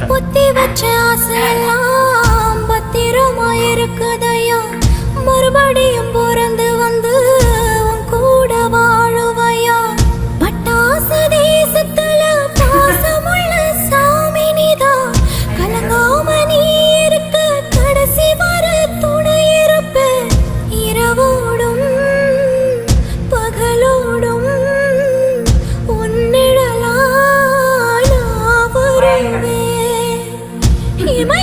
புத்தி வச்ச ஆசையெல்லாம் பத்திரமா இருக்குதையா, மறுபடியும் பிறந்து வந்து உன் கூட வாழுவையா. பட்டாச தேசத்துல பாசமுள்ள சாமி நீதான், கலங்காம நீ இருக்க கடைசி வர துணை இருப்ப. இரவோடும் பகலோடும் உன்னிடலா நான் வருவேன். இமை